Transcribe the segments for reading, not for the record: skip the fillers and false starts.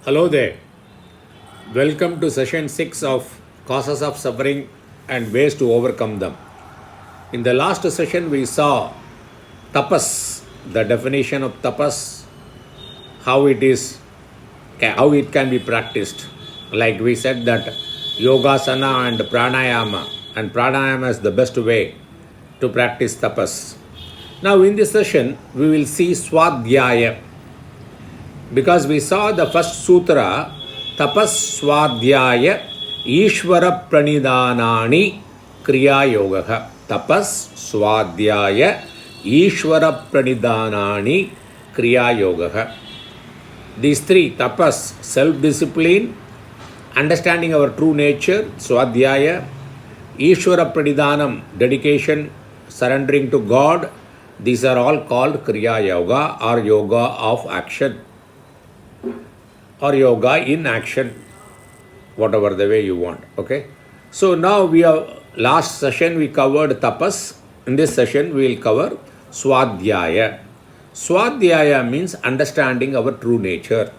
Hello there. Welcome to session 6 of Causes of Suffering and Ways to Overcome Them. In the last session, we saw tapas, the definition of tapas, how it can be practiced. Like we said that yogasana and pranayama is the best way to practice tapas. Now in this session, we will see Svadhyaya. Because we saw the first sutra, tapas Svadhyaya Ishvara pranidhanani kriya yoga. Tapas Svadhyaya Ishvara pranidhanani kriya yoga. These three, tapas, self-discipline, understanding our true nature, Svadhyaya, Ishvara pranidhanam, dedication, surrendering to God, these are all called kriya yoga or yoga of action or yoga in action, whatever the way you want. Okay. So now last session we covered tapas. In this session we will cover Svadhyaya. Svadhyaya means understanding our true nature.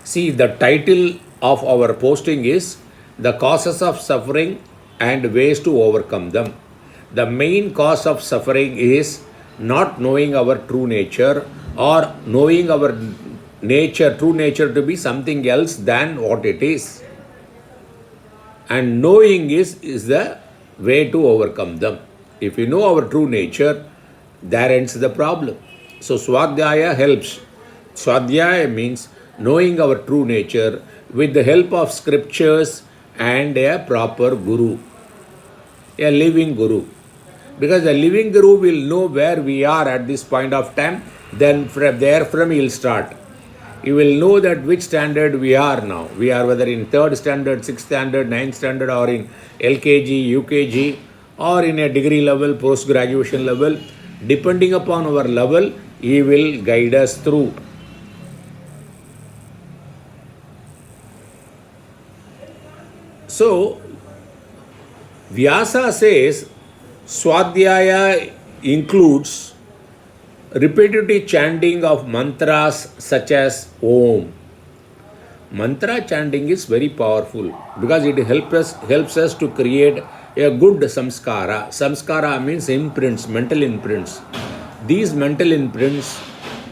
See, the title of our posting is The Causes of Suffering and Ways to Overcome Them. The main cause of suffering is not knowing our true nature or knowing our true nature to be something else than what it is. And knowing is the way to overcome them. If you know our true nature, there ends the problem. So Svadhyaya helps. Svadhyaya means knowing our true nature with the help of scriptures and a proper guru, a living guru. Because the living guru will know where we are at this point of time, then from he will start. You will know that which standard we are now. We are whether in 3rd standard, 6th standard, 9th standard, or in LKG, UKG, or in a degree level, post-graduation level. Depending upon our level, he will guide us through. So, Vyasa says, Svadhyaya includes repetitive chanting of mantras such as Om. Mantra chanting is very powerful because it helps us to create a good samskara. Samskara means imprints, mental imprints. These mental imprints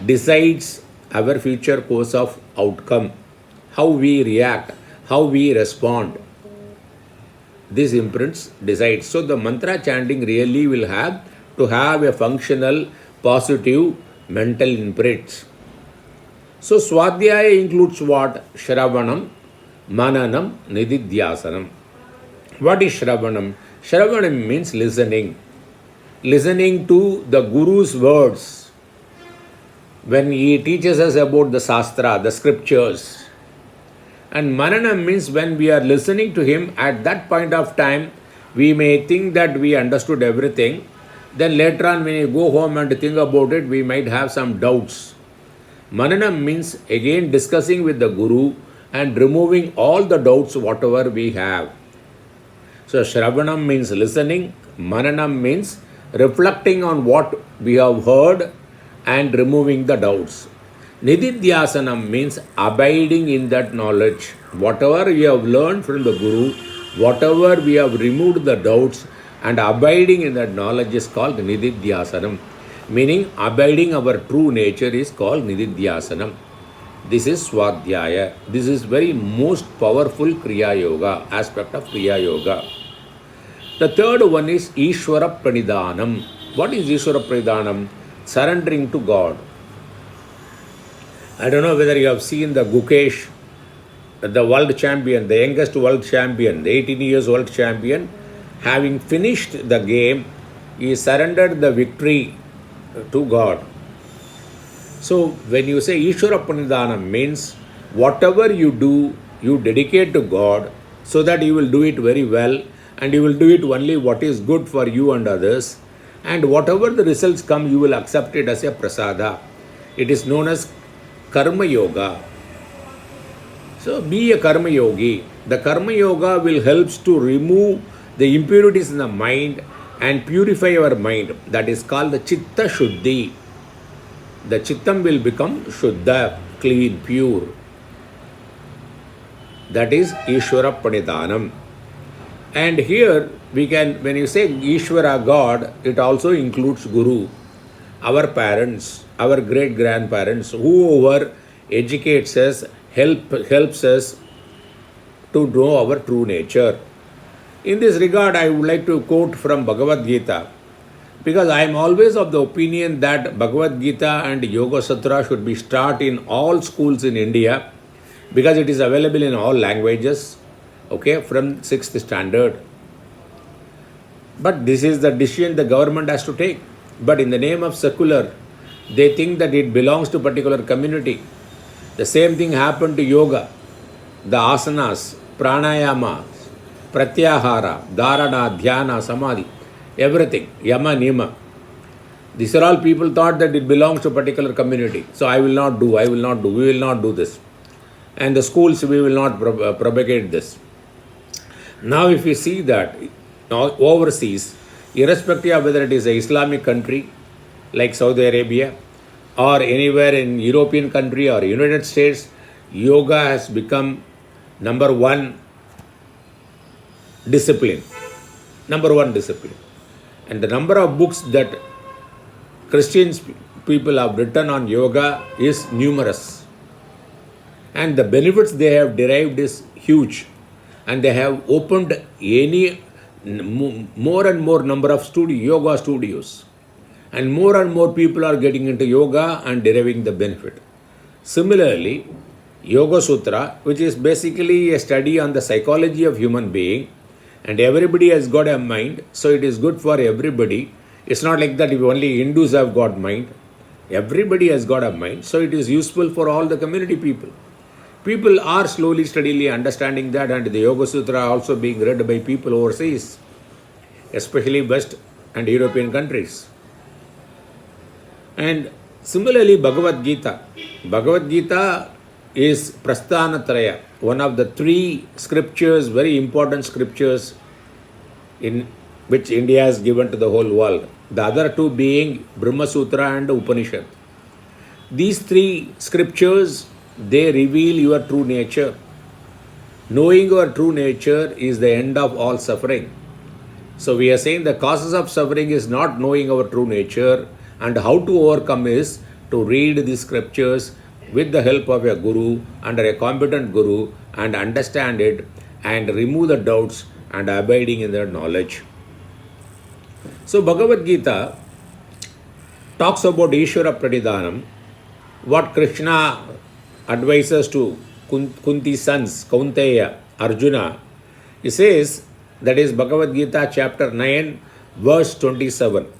decides our future course of outcome, how we react, how we respond. These imprints decide. So the mantra chanting really will have to have a functional positive mental imprints. So Svadhyaya includes what? Shravanam, Mananam, Nididhyasanam. What is Shravanam? Shravanam means listening. Listening to the Guru's words. When he teaches us about the Shastra, the scriptures. And Mananam means when we are listening to him, at that point of time, we may think that we understood everything. Then later on, when you go home and think about it, we might have some doubts. Mananam means again discussing with the Guru and removing all the doubts whatever we have. So Shravanam means listening, Mananam means reflecting on what we have heard and removing the doubts. Nididhyasanam means abiding in that knowledge. Whatever we have learned from the Guru, whatever we have removed the doubts, and abiding in that knowledge is called Nididhyasanam. Meaning abiding our true nature is called Nididhyasanam. This is Svadhyaya. This is very most powerful Kriya Yoga, aspect of Kriya Yoga. The third one is Ishvara pranidhanam. What is Ishvara pranidhanam? Surrendering to God. I don't know whether you have seen the Gukesh, the world champion, the youngest world champion, the 18 years old champion. Having finished the game, he surrendered the victory to God. So when you say Ishvara pranidhanam means whatever you do, you dedicate to God so that you will do it very well and you will do it only what is good for you and others. And whatever the results come, you will accept it as a prasada. It is known as Karma Yoga. So be a Karma Yogi. The Karma Yoga will help to remove the impurities in the mind and purify our mind. That is called the Chitta Shuddhi. The Chittam will become Shuddha, clean, pure. That is Ishvara pranidhanam. And here we can, when you say Ishvara God, it also includes Guru, our parents, our great grandparents, whoever educates us, helps us to know our true nature. In this regard, I would like to quote from Bhagavad Gita, because I am always of the opinion that Bhagavad Gita and Yoga Sutra should be taught in all schools in India, because it is available in all languages, okay, from 6th standard. But this is the decision the government has to take. But in the name of secular, they think that it belongs to particular community. The same thing happened to yoga, the asanas, pranayama, pratyahara, dharana, dhyana, samadhi, everything, yama, nima. These are all people thought that it belongs to a particular community. So I will not do, we will not do this. And the schools, we will not propagate this. Now if you see that overseas, irrespective of whether it is an Islamic country like Saudi Arabia or anywhere in European country or United States, yoga has become number one discipline. Number one discipline. And the number of books that Christians people have written on yoga is numerous. And the benefits they have derived is huge. And they have opened more and more number of yoga studios. And more people are getting into yoga and deriving the benefit. Similarly, Yoga Sutra, which is basically a study on the psychology of human being, and everybody has got a mind, so it is good for everybody. It's not like that if only Hindus have got mind. Everybody has got a mind, so it is useful for all the community people. People are slowly, steadily understanding that, and the Yoga Sutra also being read by people overseas, especially West and European countries. And similarly, Bhagavad Gita. Bhagavad Gita is Prasthanatraya, one of the three scriptures, very important scriptures in which India has given to the whole world. The other two being Brahma Sutra and Upanishad. These three scriptures, they reveal your true nature. Knowing your true nature is the end of all suffering. So we are saying the causes of suffering is not knowing our true nature, and how to overcome is to read these scriptures with the help of a guru, under a competent guru, and understand it and remove the doubts and abiding in their knowledge. So Bhagavad Gita talks about Ishvara pranidhanam, what Krishna advises to Kunti's sons, Kaunteya, Arjuna. He says, that is Bhagavad Gita chapter 9, verse 27.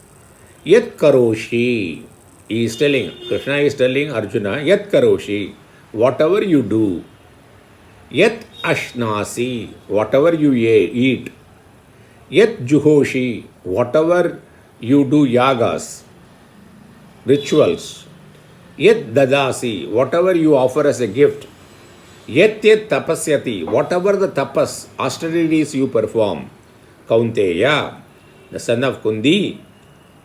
Yat karoshi, he is telling, Krishna is telling Arjuna, Yat karoshi, whatever you do. Yat ashnasi, whatever you eat. Yat juhoshi, whatever you do yagas, rituals. Yat dadasi, whatever you offer as a gift. Yat tapasyati, whatever the tapas, austerities you perform. Kaunteya, the son of Kundi,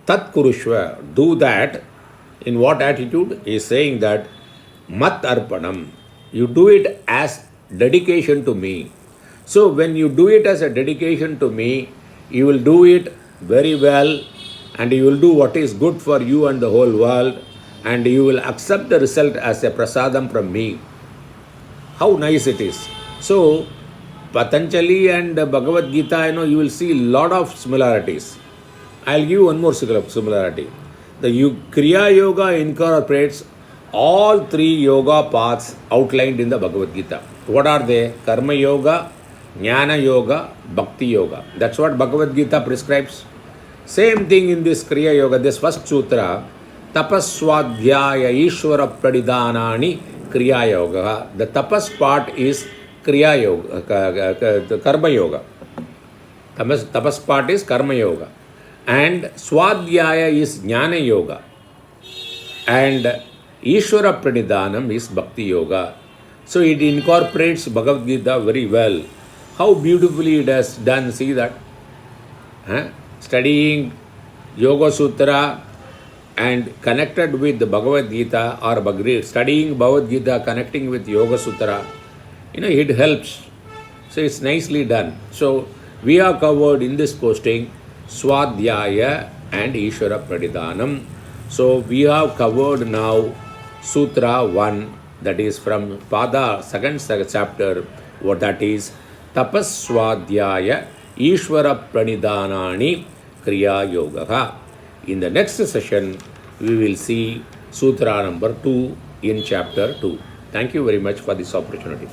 tat kurushva, do that. In what attitude? He is saying that mat arpanam, you do it as dedication to me. So when you do it as a dedication to me, you will do it very well, and you will do what is good for you and the whole world, and you will accept the result as a prasadam from me. How nice it is. So Patanjali and Bhagavad Gita, you will see a lot of similarities. I'll give you one more similarity. The Kriya Yoga incorporates all three yoga paths outlined in the Bhagavad Gita. What are they? Karma Yoga, Jnana Yoga, Bhakti Yoga. That's what Bhagavad Gita prescribes. Same thing in this Kriya Yoga, this first sutra, Tapas Svadhyaya Ishvara pranidhanani Kriya Yoga. The tapas part is Kriya Yoga, Karma Yoga. Tapas part is Karma Yoga. And Svadhyaya is Jnana Yoga. And Ishvara pranidhanam is Bhakti Yoga. So it incorporates Bhagavad Gita very well. How beautifully it has done, see that? Studying Yoga Sutra and connected with the Bhagavad Gita, or studying Bhagavad Gita connecting with Yoga Sutra, it helps. So it's nicely done. So we are covered in this posting Svadhyaya and Ishvara pranidhanam. So we have covered now Sutra 1, that is from Pada, second chapter, what that is Tapas Svadhyaya Ishvara pranidhanani Kriya Yogaha. In the next session, we will see Sutra number 2 in chapter 2. Thank you very much for this opportunity.